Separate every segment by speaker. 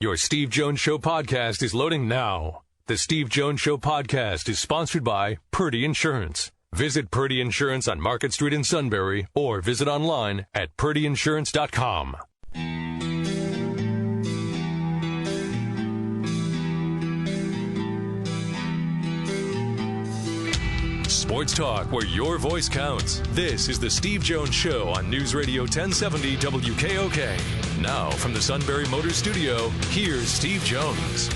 Speaker 1: Your Steve Jones Show podcast is loading now. The Steve Jones Show podcast is sponsored by Purdy Insurance. Visit Purdy Insurance on Market Street in Sunbury or visit online at purdyinsurance.com. Sports talk where your voice counts. This is the Steve Jones Show on News Radio 1070 WKOK. Now from the Sunbury Motors Studio, here's Steve Jones.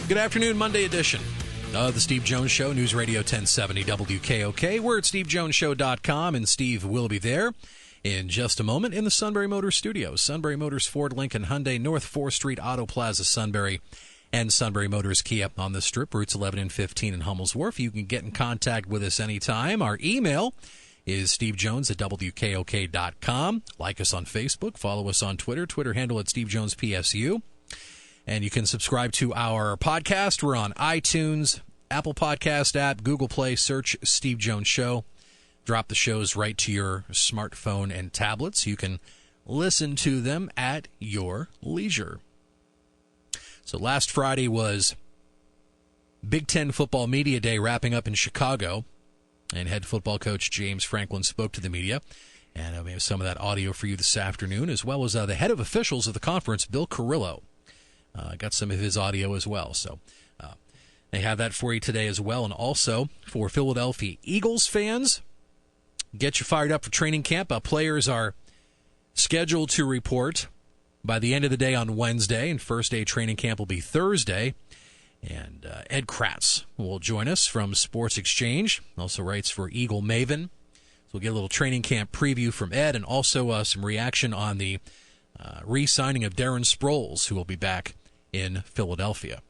Speaker 2: Good afternoon, Monday edition of the Steve Jones Show, News Radio 1070 WKOK. We're at SteveJonesShow.com, and Steve will be there in just a moment in the Sunbury Motors Studios. Sunbury Motors, Ford, Lincoln, Hyundai, North 4th Street, Auto Plaza, Sunbury, and Sunbury Motors Kia on the Strip, routes 11 and 15 in Hummel's Wharf. You can get in contact with us anytime. Our email is stevejones@wkok.com. Like us on Facebook. Follow us on Twitter handle at SteveJonesPSU. And you can subscribe to our podcast. We're on iTunes, Apple Podcast app, Google Play. Search Steve Jones Show. Drop the shows right to your smartphone and tablets. You can listen to them at your leisure. So last Friday was Big Ten Football Media Day wrapping up in Chicago. And head football coach James Franklin spoke to the media. And we have some of that audio for you this afternoon, as well as the head of officials of the conference, Bill Carollo. Got some of his audio as well. So they have that for you today as well. And also for Philadelphia Eagles fans, get you fired up for training camp. Players are scheduled to report by the end of the day on Wednesday, and first day training camp will be Thursday. And Ed Kratz will join us from Sports Exchange, also writes for Eagle Maven. So we'll get a little training camp preview from Ed, and also some reaction on the re-signing of Darren Sproles, who will be back in Philadelphia.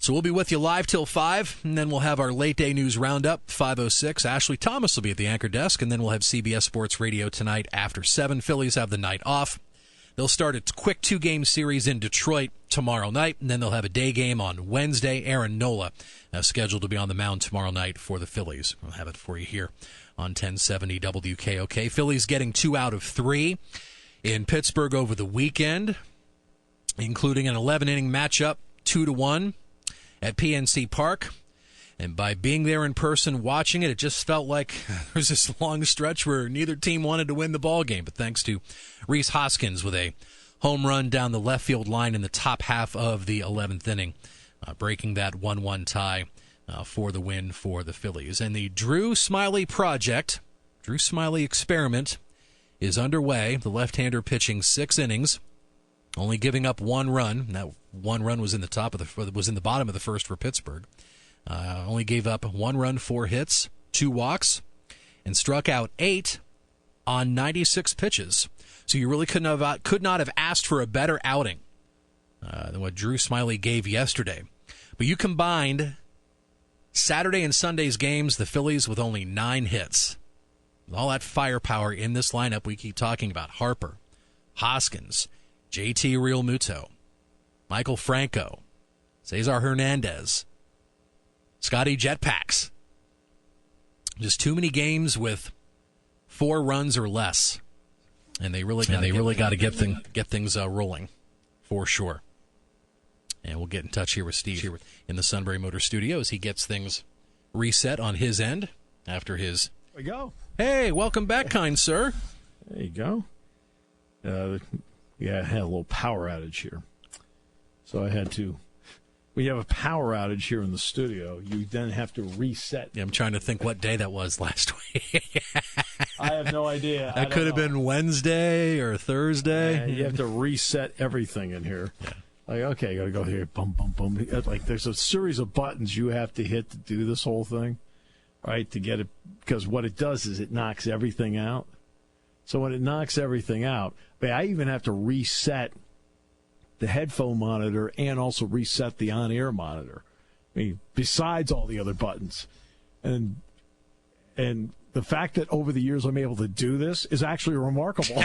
Speaker 2: So we'll be with you live till 5, and then we'll have our late day news roundup, 5:06. Ashley Thomas will be at the anchor desk, and then we'll have CBS Sports Radio tonight after 7. Phillies have the night off. They'll start a quick 2-game series in Detroit tomorrow night, and then they'll have a day game on Wednesday. Aaron Nola scheduled to be on the mound tomorrow night for the Phillies. We'll have it for you here on 1070 WKOK. Phillies getting 2 out of 3 in Pittsburgh over the weekend, including an 11-inning matchup, 2-1 at PNC Park. And by being there in person, watching it, it just felt like there was this long stretch where neither team wanted to win the ball game. But thanks to Rhys Hoskins with a home run down the left field line in the top half of the 11th inning, breaking that 1-1 tie for the win for the Phillies. And the Drew Smyly project, Drew Smyly experiment, is underway. The left-hander pitching 6 innings, only giving up 1 run. That 1 run was in the bottom of the first for Pittsburgh. Only gave up 1 run, 4 hits, 2 walks, and struck out 8 on 96 pitches. So you really could not have asked for a better outing than what Drew Smyly gave yesterday. But you combined Saturday and Sunday's games, the Phillies with only 9 hits. With all that firepower in this lineup, we keep talking about Harper, Hoskins, JT Realmuto, Michael Franco, Cesar Hernandez, Scotty Jetpacks. Just too many games with 4 runs or less, and they really got to get things rolling for sure. And we'll get in touch here with Steve in the Sunbury Motor Studio as he gets things reset on his end after his.
Speaker 3: There we go.
Speaker 2: Hey, welcome back, kind sir.
Speaker 3: There you go. I had a little power outage here. So I had to. When you have a power outage here in the studio, you then have to reset.
Speaker 2: Yeah, I'm trying to think what day that was last week.
Speaker 3: I have no idea.
Speaker 2: That could have been Wednesday or Thursday.
Speaker 3: Yeah, you have to reset everything in here. Yeah. Like, okay, you got to go here, boom, boom, boom. Like, there's a series of buttons you have to hit to do this whole thing, right, to get it. Because what it does is it knocks everything out. So when it knocks everything out, I even have to reset the headphone monitor and also reset the on-air monitor. I mean, besides all the other buttons. And the fact that over the years I'm able to do this is actually remarkable.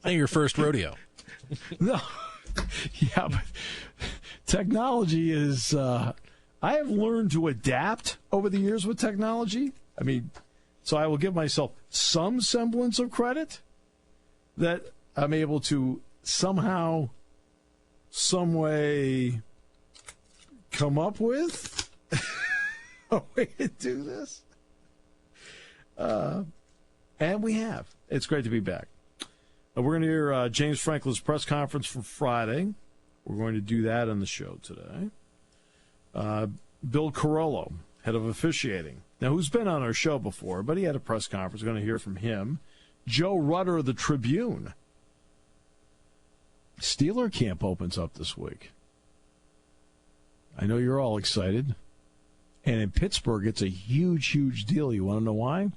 Speaker 2: Not your first rodeo.
Speaker 3: No. Yeah, but technology is... I have learned to adapt over the years with technology. I mean, so I will give myself some semblance of credit that I'm able to somehow, some way come up with a way to do this. And we have. It's great to be back. We're going to hear James Franklin's press conference from Friday. We're going to do that on the show today. Bill Carollo, head of officiating. Now, who's been on our show before, but he had a press conference. We're going to hear from him. Joe Rutter of the Tribune. Steeler camp opens up this week. I know you're all excited. And in Pittsburgh, it's a huge, huge deal. You want to know why?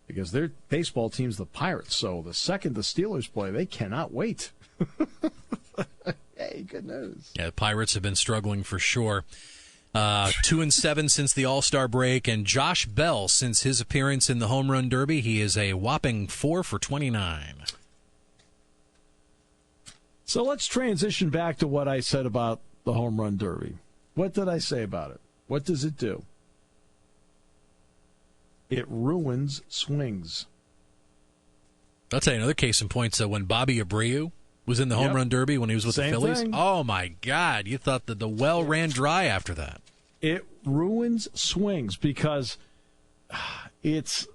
Speaker 3: Because their baseball team's the Pirates. So the second the Steelers play, they cannot wait. Hey, good news.
Speaker 2: Yeah, the Pirates have been struggling for sure. 2-7 since the All-Star break, and Josh Bell, since his appearance in the Home Run Derby, he is a whopping 4 for 29.
Speaker 3: So let's transition back to what I said about the Home Run Derby. What did I say about it? What does it do? It ruins swings.
Speaker 2: I'll tell you another case in point. So when Bobby Abreu was in the Home Run Derby when he was with the Phillies, oh my God, you thought that the well ran dry after that.
Speaker 3: It ruins swings because there's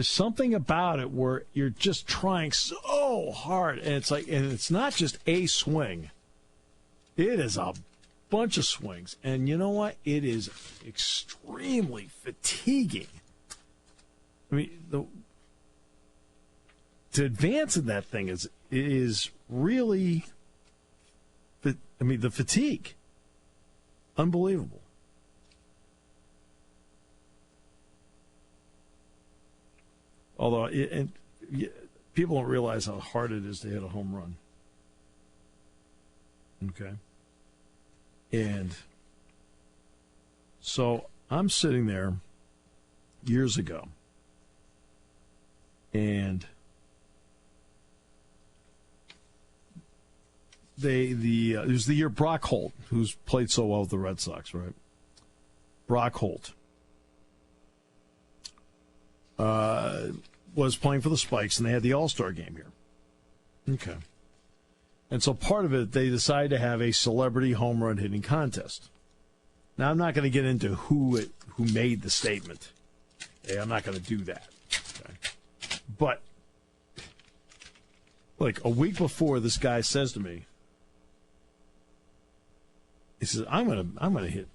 Speaker 3: something about it where you're just trying so hard, and it's not just a swing. It is a bunch of swings, and you know what? It is extremely fatiguing. I mean, to advance in that thing is really, the fatigue, unbelievable. Although people don't realize how hard it is to hit a home run. Okay. And so I'm sitting there years ago, and it was the year Brock Holt, who's played so well with the Red Sox, right? Brock Holt was playing for the Spikes, and they had the All-Star game here. Okay. And so part of it, they decided to have a celebrity home run hitting contest. Now, I'm not going to get into who made the statement. Okay, I'm not going to do that. Okay. But, like, a week before, this guy says to me, he says, I'm gonna hit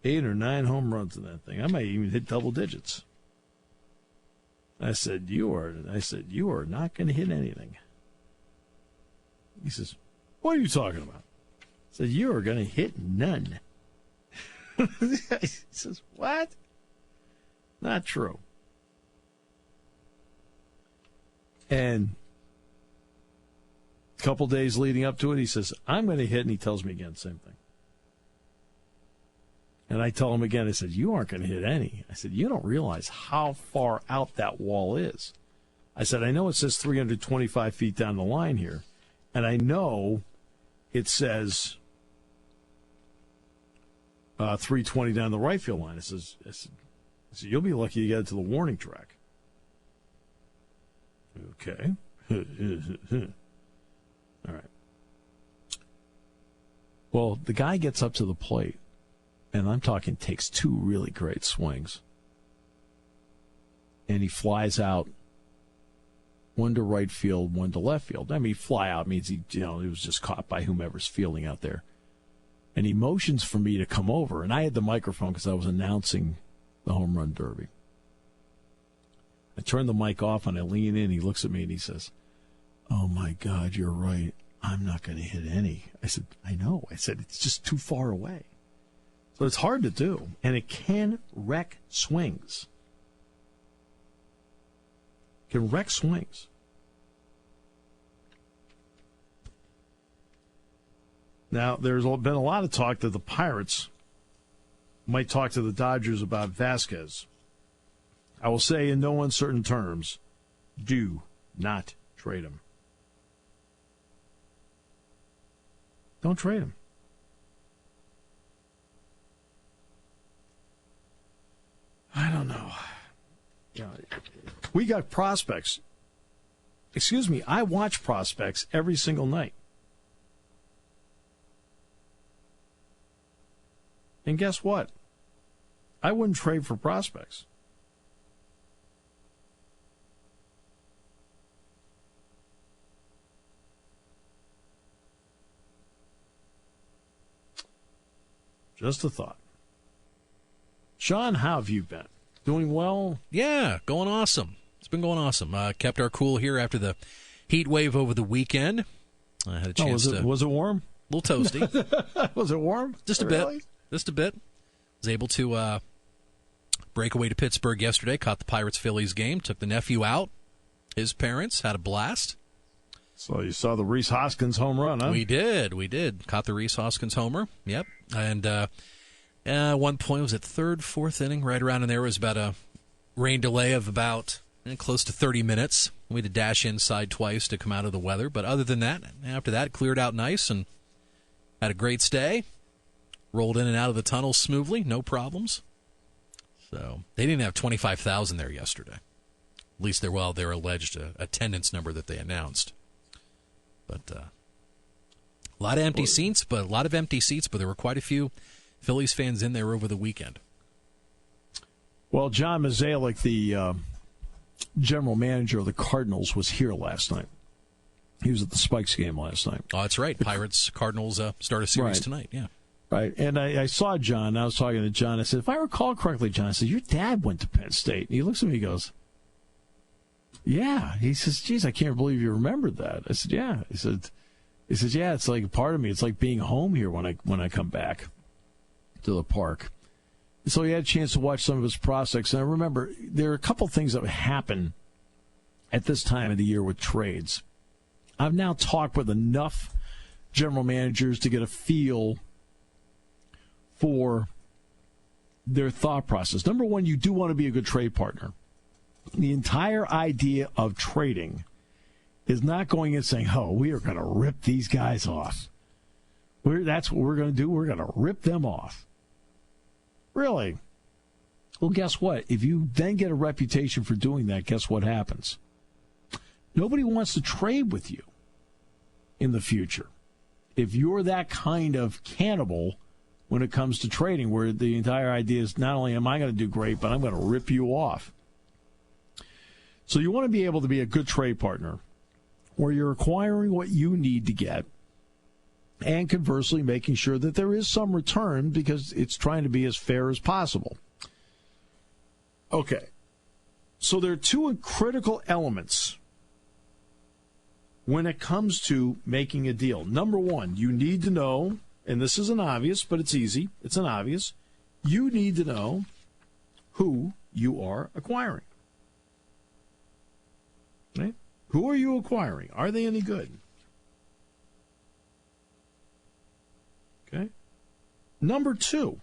Speaker 3: 8 or 9 home runs in that thing. I might even hit double digits. I said, you are not going to hit anything. He says, what are you talking about? I said, you are going to hit none. He says, what? Not true. And a couple days leading up to it, he says, I'm going to hit, and he tells me again, same thing. And I tell him again, I said, you aren't going to hit any. I said, you don't realize how far out that wall is. I said, I know it says 325 feet down the line here, and I know it says 320 down the right field line. I said, you'll be lucky to get it to the warning track. Okay. All right. Well, the guy gets up to the plate, and I'm talking takes 2 really great swings. And he flies out, one to right field, one to left field. I mean, fly out means he was just caught by whomever's fielding out there. And he motions for me to come over. And I had the microphone because I was announcing the Home Run Derby. I turn the mic off and I lean in. He looks at me and he says, oh, my God, you're right. I'm not going to hit any. I said, I know. I said, it's just too far away. So it's hard to do, and it can wreck swings. It can wreck swings. Now, there's been a lot of talk that the Pirates might talk to the Dodgers about Vasquez. I will say in no uncertain terms, do not trade him. Don't trade him. I don't know. We got prospects. Excuse me, I watch prospects every single night. And guess what? I wouldn't trade for prospects. Just a thought. Sean, how have you been? Doing well?
Speaker 2: Yeah, going awesome. It's been going awesome. Kept our cool here after the heat wave over the weekend. I had a chance
Speaker 3: was it warm?
Speaker 2: A little toasty.
Speaker 3: Was it warm?
Speaker 2: Just a bit. Just a bit. Was able to break away to Pittsburgh yesterday. Caught the Pirates-Phillies game. Took the nephew out. His parents had a blast.
Speaker 3: So you saw the Rhys Hoskins home run, huh?
Speaker 2: We did. Caught the Rhys Hoskins homer. Yep. And at one point, was it third, fourth inning? Right around in there was about a rain delay of about close to 30 minutes. We had to dash inside twice to come out of the weather. But other than that, after that, cleared out nice and had a great stay. Rolled in and out of the tunnel smoothly, no problems. So they didn't have 25,000 there yesterday. At least their alleged attendance number that they announced. But a lot of empty seats, but there were quite a few Phillies fans in there over the weekend.
Speaker 3: Well, John Mozeliak, the general manager of the Cardinals, was here last night. He was at the Spikes game last night.
Speaker 2: Oh, that's right. Pirates, Cardinals start a series tonight, yeah.
Speaker 3: Right, and I saw John. I was talking to John. I said, if I recall correctly, John, I said, your dad went to Penn State. And he looks at me and goes, yeah. He says, geez, I can't believe you remembered that. I said, yeah. He says, yeah, it's like a part of me. It's like being home here when I come back to the park. So he had a chance to watch some of his prospects. And I remember there are a couple things that happen at this time of the year with trades. I've now talked with enough general managers to get a feel for their thought process. Number one, you do want to be a good trade partner. The entire idea of trading is not going and saying, oh, we are going to rip these guys off. That's what we're going to do. We're going to rip them off. Really? Well, guess what? If you then get a reputation for doing that, guess what happens? Nobody wants to trade with you in the future. If you're that kind of cannibal when it comes to trading, where the entire idea is not only am I going to do great, but I'm going to rip you off. So you want to be able to be a good trade partner where you're acquiring what you need to get and conversely making sure that there is some return because it's trying to be as fair as possible. Okay. So there are two critical elements when it comes to making a deal. Number one, you need to know, and this isn't obvious, but it's easy. It's an obvious. You need to know who you are acquiring. Right? Who are you acquiring? Are they any good? Okay. Number two,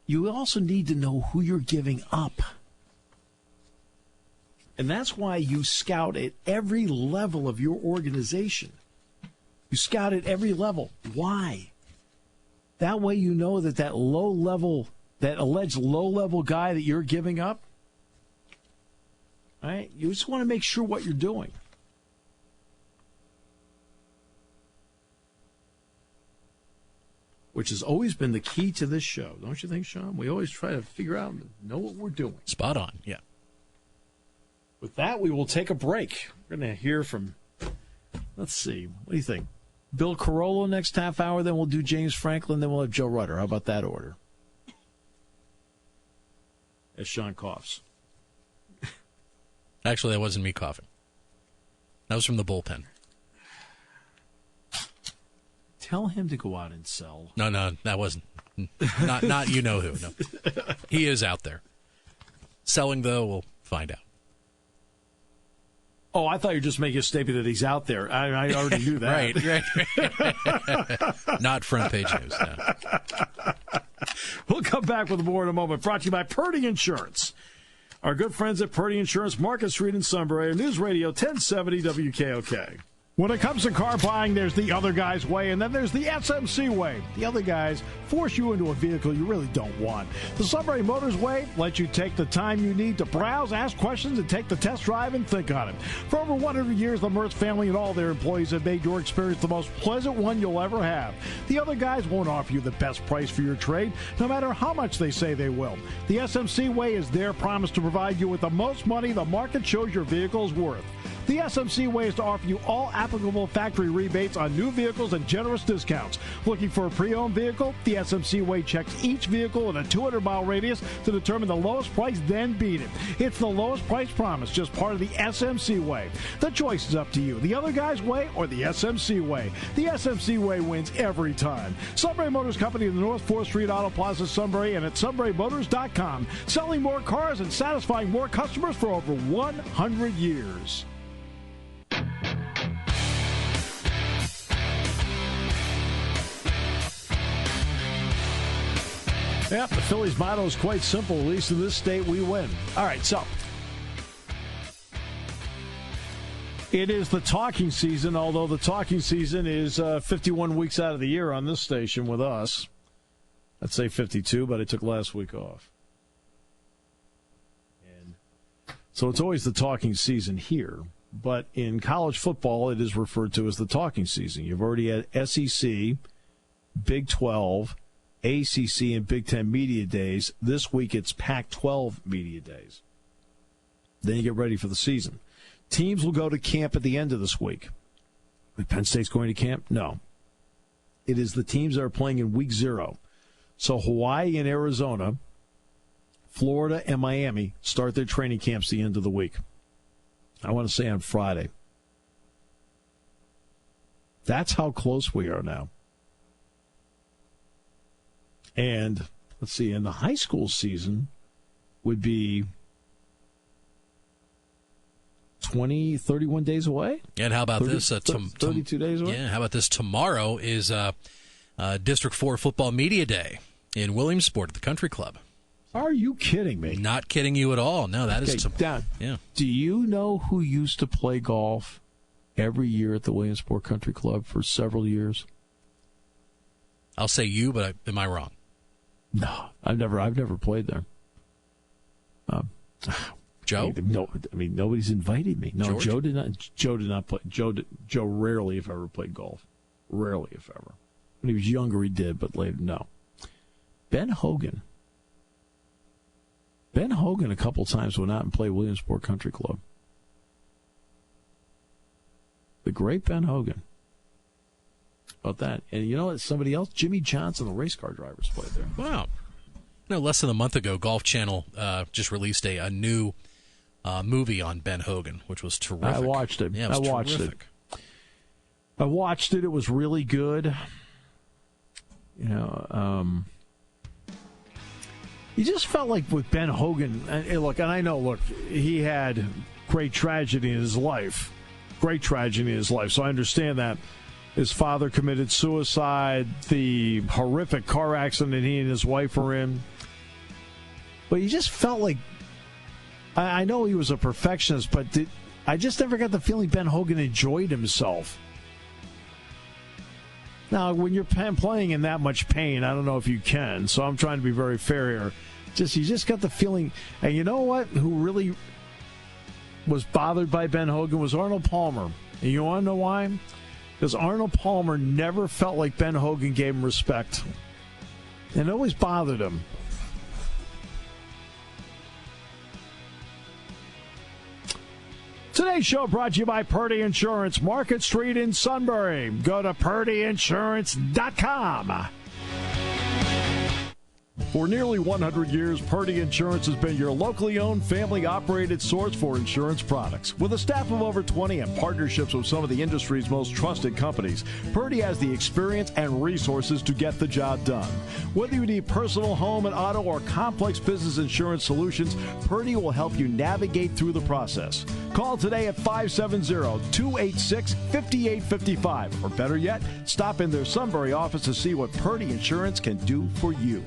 Speaker 3: you also need to know who you're giving up. And that's why you scout at every level of your organization. You scout at every level. Why? That way you know that that alleged low-level guy that you're giving up, right? You just want to make sure what you're doing. Which has always been the key to this show. Don't you think, Sean? We always try to figure out and know what we're doing.
Speaker 2: Spot on, yeah.
Speaker 3: With that, we will take a break. We're going to hear from, let's see, what do you think? Bill Carollo next half hour, then we'll do James Franklin, then we'll have Joe Rutter. How about that order? As Sean coughs.
Speaker 2: Actually, that wasn't me coughing. That was from the bullpen.
Speaker 3: Tell him to go out and sell.
Speaker 2: No, that wasn't. Not you know who. No. He is out there. Selling, though, we'll find out.
Speaker 3: Oh, I thought you were just making a statement that he's out there. I already knew that.
Speaker 2: Right. Not front page news. No.
Speaker 3: We'll come back with more in a moment. Brought to you by Purdy Insurance. Our good friends at Purdy Insurance, Market Street in Sunbury, News Radio 1070 WKOK. When it comes to car buying, there's the other guy's way, and then there's the SMC way. The other guys force you into a vehicle you really don't want. The Sunbury Motors way lets you take the time you need to browse, ask questions, and take the test drive and think on it. For over 100 years, the Mertz family and all their employees have made your experience the most pleasant one you'll ever have. The other guys won't offer you the best price for your trade, no matter how much they say they will. The SMC way is their promise to provide you with the most money the market shows your vehicle is worth. The SMC way is to offer you all applicable factory rebates on new vehicles and generous discounts. Looking for a pre-owned vehicle? The SMC way checks each vehicle in a 200-mile radius to determine the lowest price, then beat it. It's the lowest price promise, just part of the SMC way. The choice is up to you, the other guy's way or the SMC way. The SMC way wins every time. Sunbury Motors Company in the North 4th Street Auto Plaza, Sunbury, and at sunburymotors.com. Selling more cars and satisfying more customers for over 100 years. Yeah, the Phillies' motto is quite simple. At least in this state, we win. All right, so it is the talking season, although the talking season is 51 weeks out of the year on this station with us. I'd say 52, but I took last week off. And so it's always the talking season here. But in college football, it is referred to as the talking season. You've already had SEC, Big 12, ACC, and Big 10 media days. This week, it's Pac-12 media days. Then you get ready for the season. Teams will go to camp at the end of this week. Penn State's going to camp? No. It is the teams that are playing in week 0. So Hawaii and Arizona, Florida and Miami start their training camps the end of the week. I want to say on Friday. That's how close we are now. And let's see, in the high school season would be 31 days away.
Speaker 2: And how about
Speaker 3: 32 days away?
Speaker 2: Yeah, how about this? Tomorrow is District 4 Football Media Day in Williamsport at the Country Club.
Speaker 3: Are you kidding me?
Speaker 2: Not kidding you at all. No, that is
Speaker 3: tomorrow.
Speaker 2: Yeah.
Speaker 3: Do you know who used to play golf every year at the Williamsport Country Club for several years?
Speaker 2: I'll say you, but am I wrong?
Speaker 3: No, I've never played there.
Speaker 2: Joe?
Speaker 3: No, I mean nobody's invited me. No,
Speaker 2: George?
Speaker 3: Joe did not. Joe did not play. Joe rarely, if ever, played golf. Rarely, if ever. When he was younger, he did, but later, no. Ben Hogan. Ben Hogan a couple times went out and played Williamsport Country Club. The great Ben Hogan. About that. And you know what? Somebody else? Jimmy Johnson, the race car drivers, played there.
Speaker 2: Wow. No, less than a month ago, Golf Channel just released a new movie on Ben Hogan, which was terrific.
Speaker 3: I watched it.
Speaker 2: Yeah, it was
Speaker 3: terrific. I watched it. It was really good. You know, you just felt like with Ben Hogan, and I know, he had great tragedy in his life. Great tragedy in his life. So I understand that. His father committed suicide, the horrific car accident he and his wife were in. But you just felt like, I know he was a perfectionist, but I just never got the feeling Ben Hogan enjoyed himself. Now, when you're playing in that much pain, I don't know if you can, so I'm trying to be very fair here. You just got the feeling, and you know what? Who really was bothered by Ben Hogan was Arnold Palmer. And you want to know why? Because Arnold Palmer never felt like Ben Hogan gave him respect. And it always bothered him. Today's show brought to you by Purdy Insurance, Market Street in Sunbury. Go to purdyinsurance.com. For nearly 100 years, Purdy Insurance has been your locally owned, family-operated source for insurance products. With a staff of over 20 and partnerships with some of the industry's most trusted companies, Purdy has the experience and resources to get the job done. Whether you need personal, home, and auto, or complex business insurance solutions, Purdy will help you navigate through the process. Call today at 570-286-5855. Or better yet, stop in their Sunbury office to see what Purdy Insurance can do for you.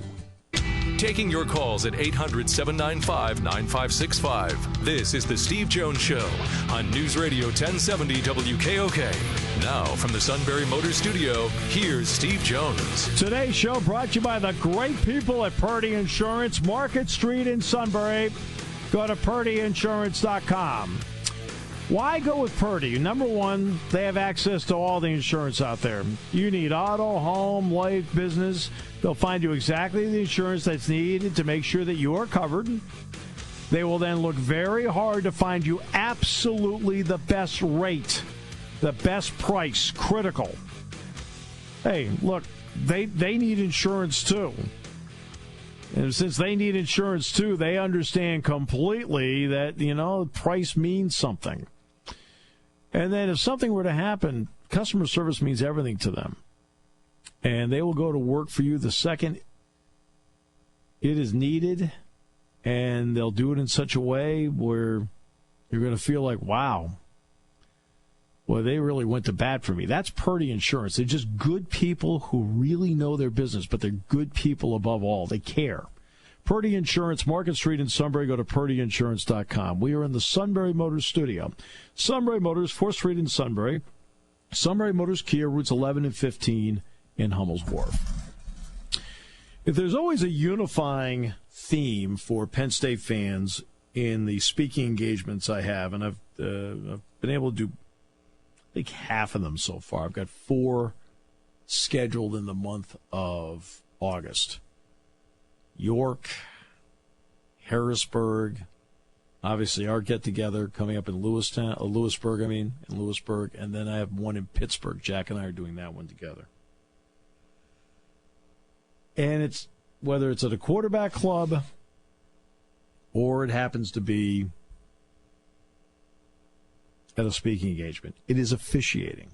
Speaker 1: Taking your calls at 800-795-9565. This is the Steve Jones Show on News Radio 1070 WKOK. Now from the Sunbury Motors Studio, here's Steve Jones.
Speaker 3: Today's show brought to you by the great people at Purdy Insurance, Market Street in Sunbury. Go to purdyinsurance.com. Why go with Purdy? Number one, they have access to all the insurance out there. You need auto, home, life, business. They'll find you exactly the insurance that's needed to make sure that you are covered. They will then look very hard to find you absolutely the best rate, the best price, critical. Hey, look, they need insurance too. And since they need insurance too, they understand completely that, price means something. And then if something were to happen, customer service means everything to them. And they will go to work for you the second it is needed, and they'll do it in such a way where you're going to feel like, wow, well, they really went to bat for me. That's Purdy Insurance. They're just good people who really know their business, but they're good people above all. They care. Purdy Insurance, Market Street in Sunbury. Go to purdyinsurance.com. We are in the Sunbury Motors Studio. Sunbury Motors, 4th Street in Sunbury. Sunbury Motors Kia, routes 11 and 15 in Hummel's Wharf. If there's always a unifying theme for Penn State fans in the speaking engagements I have, and I've been able to do, I think, half of them so far. I've got 4 scheduled in the month of August. York, Harrisburg, obviously our get-together coming up in Lewisburg, and then I have one in Pittsburgh. Jack and I are doing that one together. And it's whether it's at a quarterback club or it happens to be at a speaking engagement, it is officiating.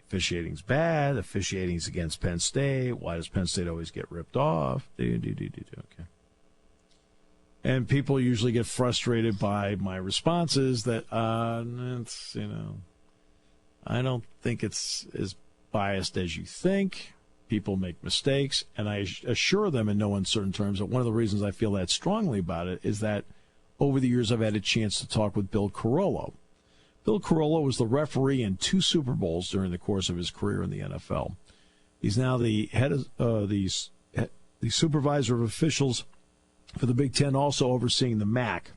Speaker 3: Officiating's bad. Officiating's against Penn State. Why does Penn State always get ripped off? Okay. And people usually get frustrated by my responses that, I don't think it's as biased as you think. People make mistakes. And I assure them in no uncertain terms that one of the reasons I feel that strongly about it is that over the years I've had a chance to talk with Bill Carollo. Bill Carollo was the referee in 2 Super Bowls during the course of his career in the NFL. He's now the head of the supervisor of officials for the Big Ten, also overseeing the MAC.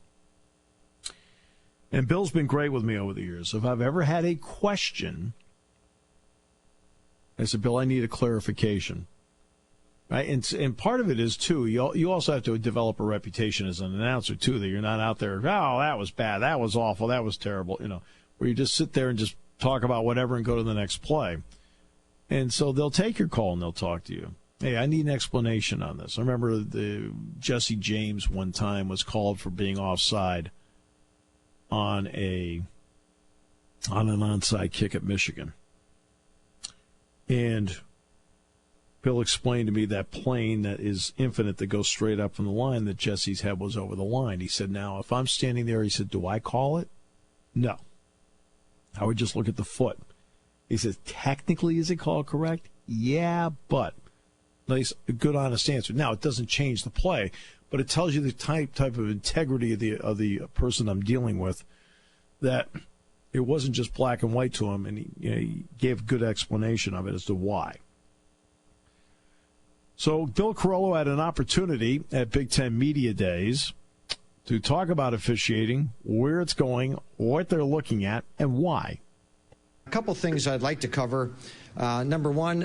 Speaker 3: And Bill's been great with me over the years. If I've ever had a question, I said, Bill, I need a clarification. Right? And part of it is, too, you also have to develop a reputation as an announcer, too, that you're not out there, oh, that was bad, that was awful, that was terrible, where you just sit there and just talk about whatever and go to the next play. And so they'll take your call and they'll talk to you. Hey, I need an explanation on this. I remember Jesse James one time was called for being offside on an onside kick at Michigan. And Bill explained to me that plane that is infinite that goes straight up from the line, that Jesse's head was over the line. He said, now, if I'm standing there, he said, do I call it? No. I would just look at the foot. He says, technically, is it called correct? Yeah, but. Nice, good, honest answer. Now, it doesn't change the play, but it tells you the type of integrity of the person I'm dealing with, that it wasn't just black and white to him, and he gave a good explanation of it as to why. So Bill Carollo had an opportunity at Big Ten Media Days to talk about officiating, where it's going, what they're looking at, and why.
Speaker 4: A couple things I'd like to cover. Number one,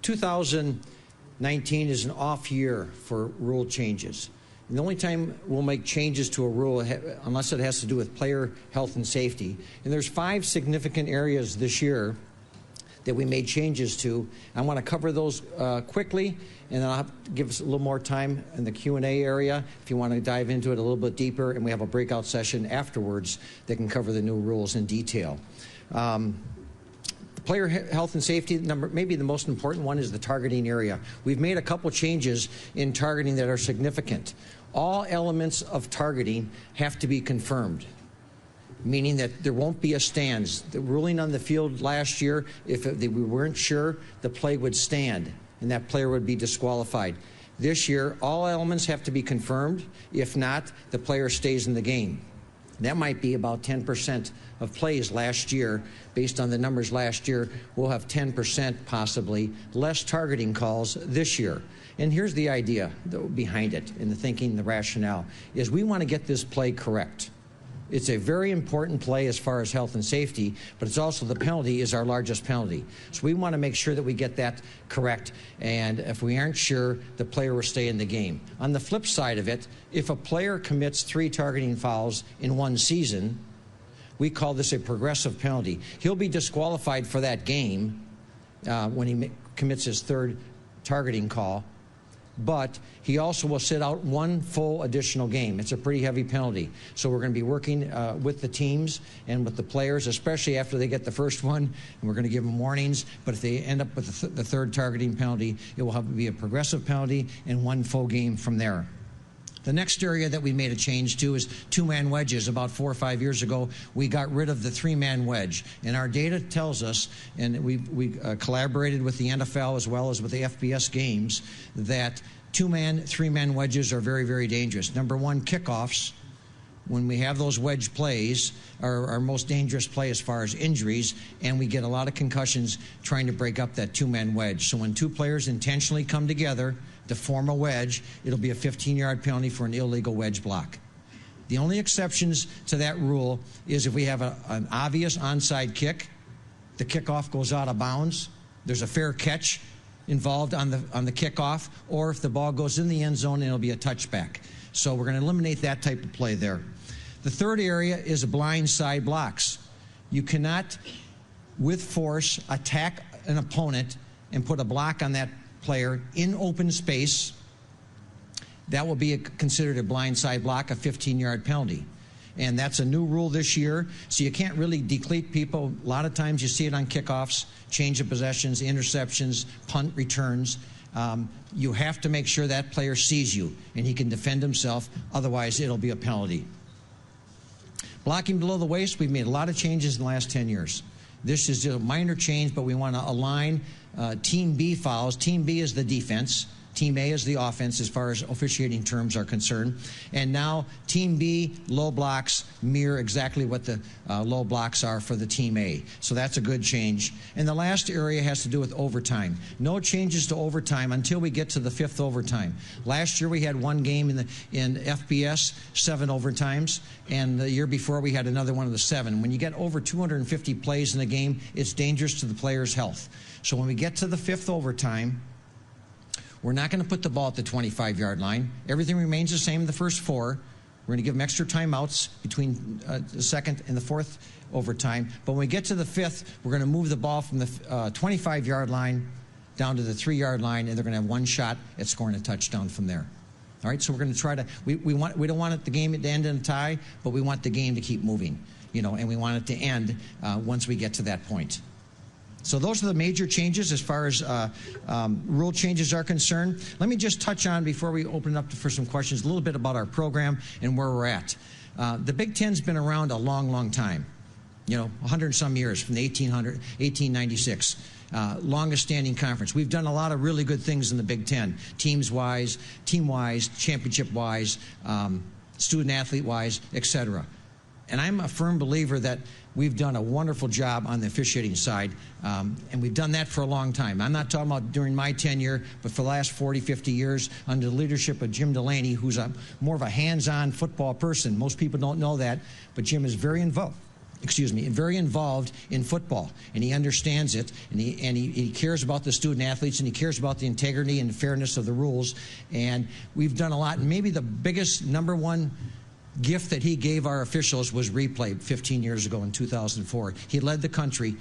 Speaker 4: 2019 is an off year for rule changes. And the only time we'll make changes to a rule, unless it has to do with player health and safety. And there's 5 significant areas this year that we made changes to. I want to cover those quickly, and then I'll have to give us a little more time in the Q&A area if you want to dive into it a little bit deeper, and we have a breakout session afterwards that can cover the new rules in detail. Player health and safety, maybe the most important one is the targeting area. We've made a couple changes in targeting that are significant. All elements of targeting have to be confirmed, meaning that there won't be a stands. The ruling on the field last year, if we weren't sure, the play would stand, and that player would be disqualified. This year, all elements have to be confirmed. If not, the player stays in the game. That might be about 10% of plays last year. Based on the numbers last year, we'll have 10% possibly less targeting calls this year. And here's the idea behind it, and the thinking, the rationale, is we want to get this play correct. It's a very important play as far as health and safety, but it's also the penalty is our largest penalty. So we want to make sure that we get that correct, and if we aren't sure, the player will stay in the game. On the flip side of it, if a player commits 3 targeting fouls in one season, we call this a progressive penalty. He'll be disqualified for that game when he commits his 3rd targeting call, but he also will sit out 1 full additional game. It's a pretty heavy penalty. So we're going to be working with the teams and with the players, especially after they get the first one, and we're going to give them warnings. But if they end up with the 3rd targeting penalty, it will have to be a progressive penalty and 1 full game from there. The next area that we made a change to is 2-man wedges. About 4 or 5 years ago, we got rid of the 3-man wedge. And our data tells us, and we collaborated with the NFL as well as with the FBS games, that 2-man, 3-man wedges are very, very dangerous. Number one, kickoffs. When we have those wedge plays, are our most dangerous play as far as injuries, and we get a lot of concussions trying to break up that 2-man wedge. So when 2 players intentionally come together to form a wedge, it'll be a 15-yard penalty for an illegal wedge block. The only exceptions to that rule is if we have an obvious onside kick, the kickoff goes out of bounds, there's a fair catch involved on the kickoff, or if the ball goes in the end zone, it'll be a touchback. So we're going to eliminate that type of play there. The third area is blind side blocks. You cannot, with force, attack an opponent and put a block on that player in open space. That will be considered a blind side block, a 15-yard penalty. And that's a new rule this year, so you can't really decleat people. A lot of times you see it on kickoffs, change of possessions, interceptions, punt returns. You have to make sure that player sees you and he can defend himself, otherwise it'll be a penalty. Blocking below the waist, we've made a lot of changes in the last 10 years. This is just a minor change, but we want to align Team B fouls. Team B is the defense. Team A is the offense as far as officiating terms are concerned. And now Team B low blocks mirror exactly what the low blocks are for the Team A. So that's a good change. And the last area has to do with overtime. No changes to overtime until we get to the 5th overtime. Last year we had 1 game in FBS, 7 overtimes, and the year before we had another one of the 7. When you get over 250 plays in a game, it's dangerous to the player's health. So when we get to the 5th overtime, we're not going to put the ball at the 25-yard line. Everything remains the same in the first 4. We're going to give them extra timeouts between the 2nd and the 4th overtime. But when we get to the 5th, we're going to move the ball from the 25-yard line down to the 3-yard line, and they're going to have 1 shot at scoring a touchdown from there. All right, so we're going to try to we don't want the game to end in a tie, but we want the game to keep moving, and we want it to end once we get to that point. So those are the major changes as far as rule changes are concerned. Let me just touch on, before we open it up for some questions, a little bit about our program and where we're at. The Big Ten's been around a long, long time, 100 and some years, from the 1896. Longest standing conference. We've done a lot of really good things in the Big Ten, team-wise, championship-wise, student-athlete-wise, etc. And I'm a firm believer that we've done a wonderful job on the officiating side, and we've done that for a long time. I'm not talking about during my tenure, but for the last 40, 50 years under the leadership of Jim Delaney, who's more of a hands-on football person. Most people don't know that, but Jim is very involved in football, and he understands it, and he cares about the student athletes, and he cares about the integrity and fairness of the rules. And we've done a lot, and maybe the biggest number one gift that he gave our officials was replay 15 years ago in 2004. He led the country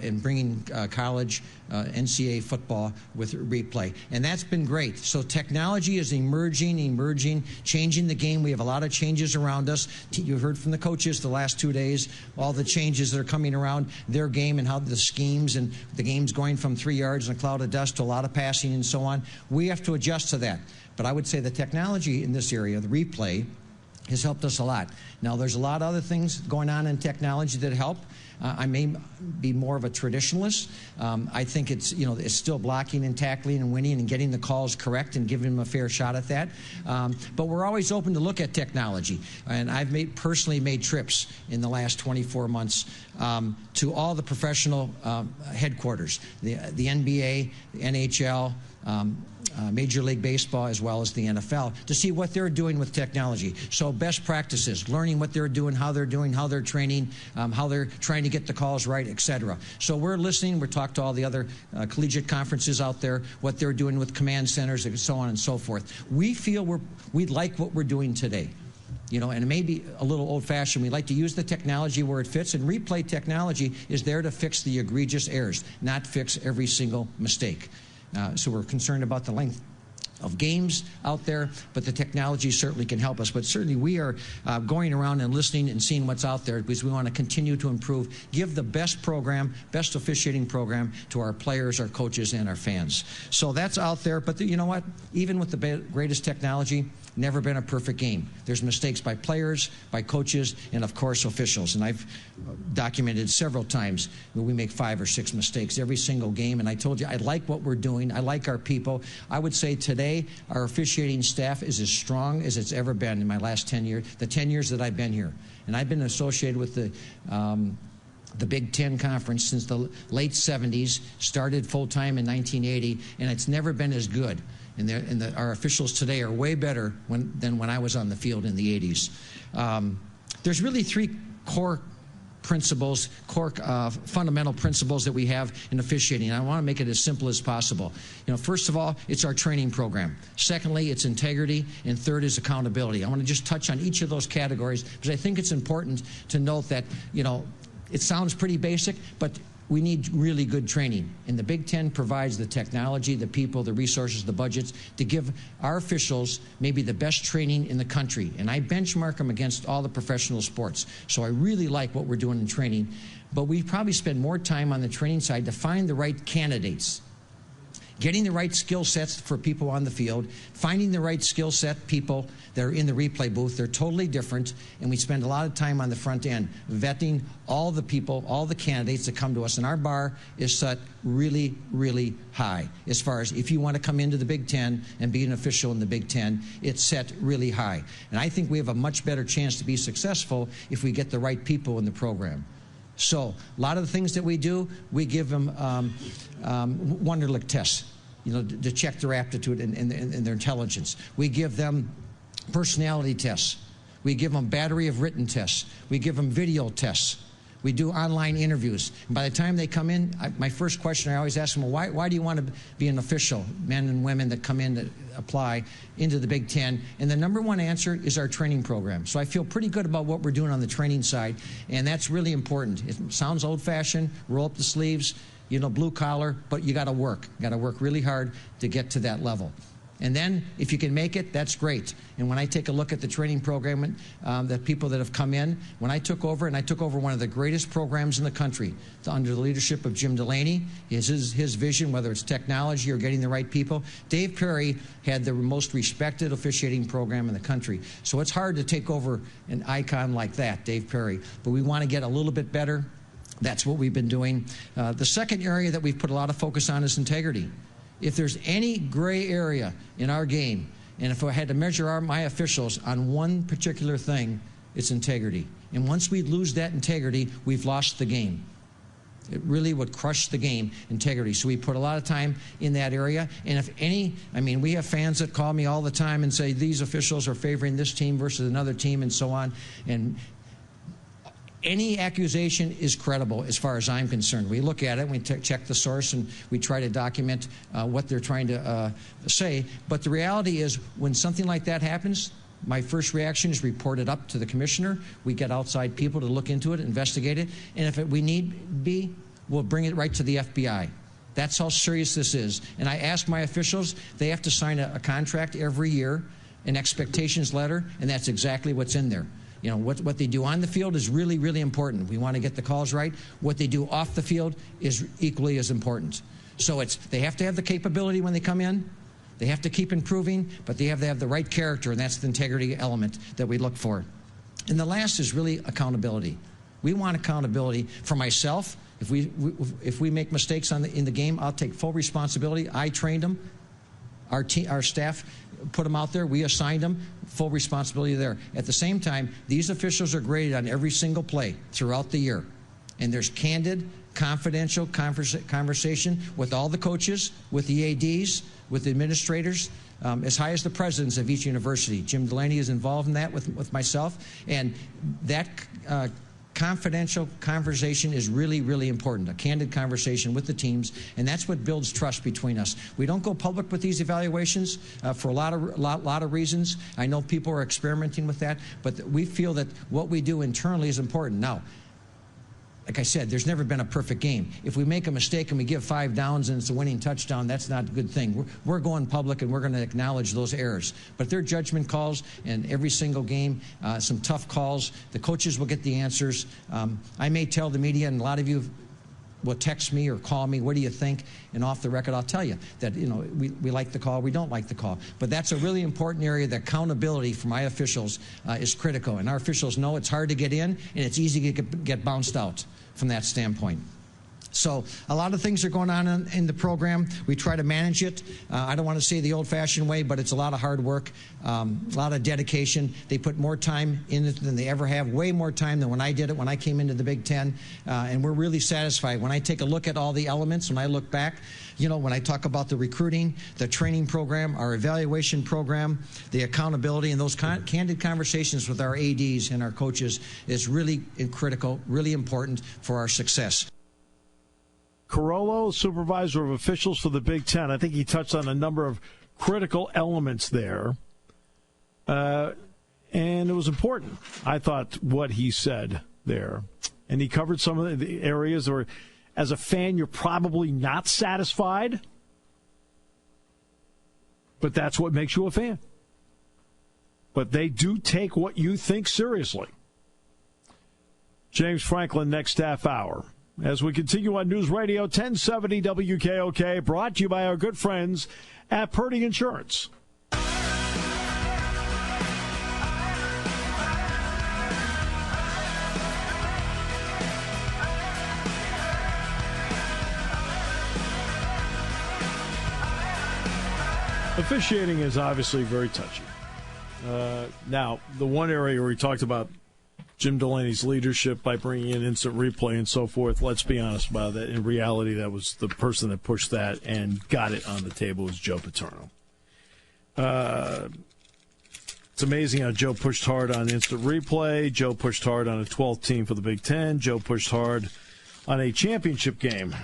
Speaker 4: in bringing college NCAA football with replay, and that's been great. So technology is emerging, changing the game. We have a lot of changes around us. You heard from the coaches the last 2 days, all the changes that are coming around their game and how the schemes and the game's going from 3 yards in a cloud of dust to a lot of passing and so on. We have to adjust to that. But I would say the technology in this area, the replay, has helped us a lot. Now, there's a lot of other things going on in technology that help. I may be more of a traditionalist. I think it's still blocking and tackling and winning and getting the calls correct and giving them a fair shot at that. But we're always open to look at technology. And I've personally made trips in the last 24 months to all the professional headquarters, the NBA, the NHL, Major League Baseball, as well as the NFL, to see what they're doing with technology. So best practices, learning what they're doing, how they're training, how they're trying to get the calls right, etc. So we're listening. We're talking to all the other collegiate conferences out there, what they're doing with command centers, and so on and so forth. We feel we like what we're doing today. And it may be a little old-fashioned. We like to use the technology where it fits, and replay technology is there to fix the egregious errors, not fix every single mistake. So we're concerned about the length of games out there, but the technology certainly can help us. But certainly we are going around and listening and seeing what's out there because we want to continue to improve, give the best program, best officiating program to our players, our coaches, and our fans. So that's out there. But you know what? Even with the greatest technology, never been a perfect game. There's mistakes by players, by coaches, and of course officials. And I've documented several times where we make 5 or 6 mistakes every single game. And I told you, I like what we're doing. I like our people. I would say today our officiating staff is as strong as it's ever been in my last 10 years, the 10 years that I've been here. And I've been associated with the Big Ten Conference since the late 70s, started full-time in 1980, and it's never been as good. And our officials today are way better than when I was on the field in the 80s. There's really 3 core principles, fundamental principles that we have in officiating. And I want to make it as simple as possible. First of all, it's our training program. Secondly, it's integrity. And third is accountability. I want to just touch on each of those categories because I think it's important to note that, it sounds pretty basic, but we need really good training. And the Big Ten provides the technology, the people, the resources, the budgets to give our officials maybe the best training in the country. And I benchmark them against all the professional sports. So I really like what we're doing in training. But we probably spend more time on the training side to find the right candidates, getting the right skill sets for people on the field, finding the right skill set people that are in the replay booth. They're totally different, and we spend a lot of time on the front end vetting all the people, all the candidates that come to us. And our bar is set really, really high as far as if you want to come into the Big Ten and be an official in the Big Ten, it's set really high. And I think we have a much better chance to be successful if we get the right people in the program. So a lot of the things that we do, we give them Wonderlic tests, to check their aptitude and their intelligence. We give them personality tests. We give them a battery of written tests. We give them video tests. We do online interviews. And by the time they come in, my first question I always ask them, well, why do you want to be an official, men and women that come in that apply into the Big Ten? And the number one answer is our training program. So I feel pretty good about what we're doing on the training side, and that's really important. It sounds old-fashioned, roll up the sleeves, blue collar, but you got to work. You got to work really hard to get to that level. And then, if you can make it, that's great. And when I take a look at the training program, the people that have come in, when I took over, and I took over one of the greatest programs in the country, under the leadership of Jim Delaney, his vision, whether it's technology or getting the right people. Dave Perry had the most respected officiating program in the country. So it's hard to take over an icon like that, Dave Perry. But we want to get a little bit better. That's what we've been doing. The second area that we've put a lot of focus on is integrity. If there's any gray area in our game, and if I had to measure my officials on one particular thing, it's integrity. And once we lose that integrity, we've lost the game. It really would crush the game, integrity. So we put a lot of time in that area. And we have fans that call me all the time and say these officials are favoring this team versus another team and so on. And any accusation is credible as far as I'm concerned. We look at it, we check the source, and we try to document what they're trying to say. But the reality is, when something like that happens, my first reaction is report it up to the commissioner. We get outside people to look into it, investigate it, and if we need be, we'll bring it right to the FBI. That's how serious this is. And I ask my officials, they have to sign a contract every year, an expectations letter, and that's exactly what's in there. You know, what they do on the field is really, really important. We want to get the calls right. What they do off the field is equally as important. So they have to have the capability when they come in. They have to keep improving, but they have to have the right character, and that's the integrity element that we look for. And the last is really accountability. We want accountability for myself. If we make mistakes in the game, I'll take full responsibility. I trained them. Our staff put them out there. We assigned them. Full responsibility there. At the same time, these officials are graded on every single play throughout the year. And there's candid, confidential conversation with all the coaches, with the ADs, with the administrators, as high as the presidents of each university. Jim Delaney is involved in that with myself. And that confidential conversation is really, really important, a candid conversation with the teams, and that's what builds trust between us. We don't go public with these evaluations for a lot of reasons. I know people are experimenting with that, but we feel that what we do internally is important. Now, like I said, there's never been a perfect game. If we make a mistake and we give 5 downs and it's a winning touchdown, that's not a good thing. We're going public and we're going to acknowledge those errors. But they're judgment calls, and every single game, some tough calls. The coaches will get the answers. I may tell the media, and a lot of you will text me or call me, what do you think? And off the record, I'll tell you that, you know, we like the call, we don't like the call. But that's a really important area. The accountability for my officials is critical. And our officials know it's hard to get in, and it's easy to get bounced out from that standpoint. So a lot of things are going on in the program. We try to manage it. I don't want to say the old-fashioned way, but it's a lot of hard work, a lot of dedication. They put more time in it than they ever have, way more time than when I did it, when I came into the Big Ten. And we're really satisfied. When I take a look at all the elements, when I look back, you know, when I talk about the recruiting, the training program, our evaluation program, the accountability, and those candid conversations with our ADs and our coaches is really critical, really important for our success.
Speaker 3: Carollo, supervisor of officials for the Big Ten. I think he touched on a number of critical elements there. And it was important, I thought, what he said there. And he covered some of the areas where, as a fan, you're probably not satisfied. But that's what makes you a fan. But they do take what you think seriously. James Franklin, next half hour. As we continue on News Radio 1070 WKOK, brought to you by our good friends at Purdy Insurance. Officiating is obviously very touchy. Now, the one area where we talked about Jim Delaney's leadership by bringing in instant replay and so forth, let's be honest about that. In reality, that was the person that pushed that and got it on the table was Joe Paterno. It's amazing how Joe pushed hard on instant replay. Joe pushed hard on a 12th team for the Big Ten. Joe pushed hard on a championship game.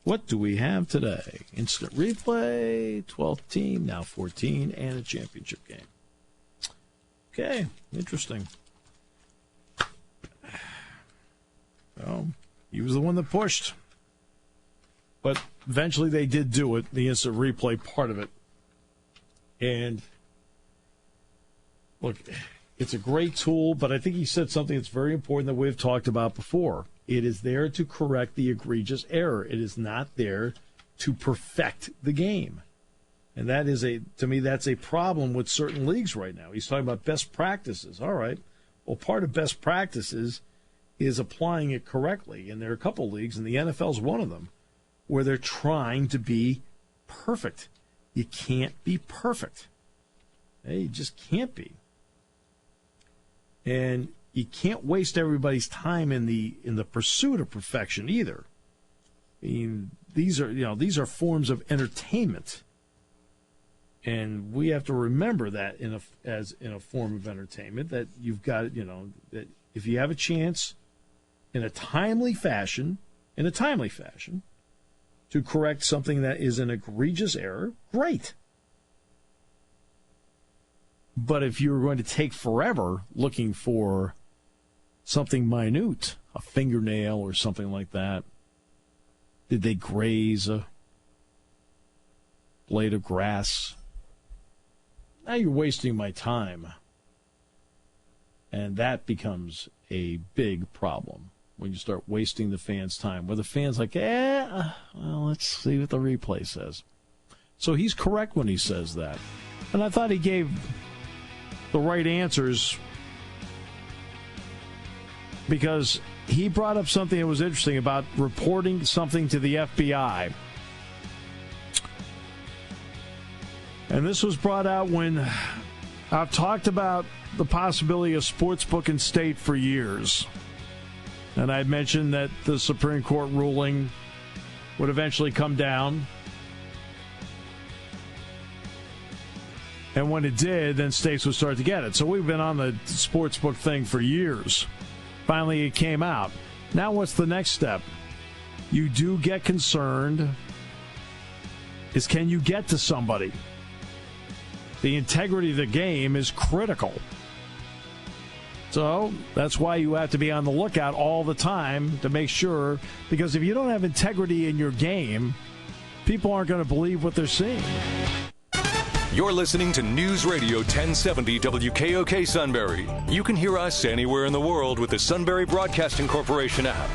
Speaker 3: What do we have today? Instant replay, 12th team, now 14, and a championship game. Okay, interesting. Well, he was the one that pushed. But eventually they did do it, the instant replay part of it. And, look, it's a great tool, but I think he said something that's very important that we've talked about before. It is there to correct the egregious error. It is not there to perfect the game. And that is to me, that's a problem with certain leagues right now. He's talking about best practices. All right. Well, part of best practices is applying it correctly. And there are a couple leagues, and the NFL is one of them, where they're trying to be perfect. You can't be perfect. You just can't be. And you can't waste everybody's time in the pursuit of perfection either. I mean, these are forms of entertainment. And we have to remember that in a form of entertainment, that you've got, that if you have a chance in a timely fashion, to correct something that is an egregious error, great. But if you were going to take forever looking for something minute, a fingernail or something like that, did they graze a blade of grass? Now you're wasting my time. And that becomes a big problem when you start wasting the fans' time. Where the fans like, well, let's see what the replay says. So he's correct when he says that. And I thought he gave the right answers because he brought up something that was interesting about reporting something to the FBI. And this was brought out when I've talked about the possibility of sportsbook in state for years. And I mentioned that the Supreme Court ruling would eventually come down. And when it did, then states would start to get it. So we've been on the sportsbook thing for years. Finally, it came out. Now what's the next step? You do get concerned is can you get to somebody? The integrity of the game is critical. So that's why you have to be on the lookout all the time to make sure, because if you don't have integrity in your game, people aren't going to believe what they're seeing.
Speaker 1: You're listening to News Radio 1070 WKOK Sunbury. You can hear us anywhere in the world with the Sunbury Broadcasting Corporation app.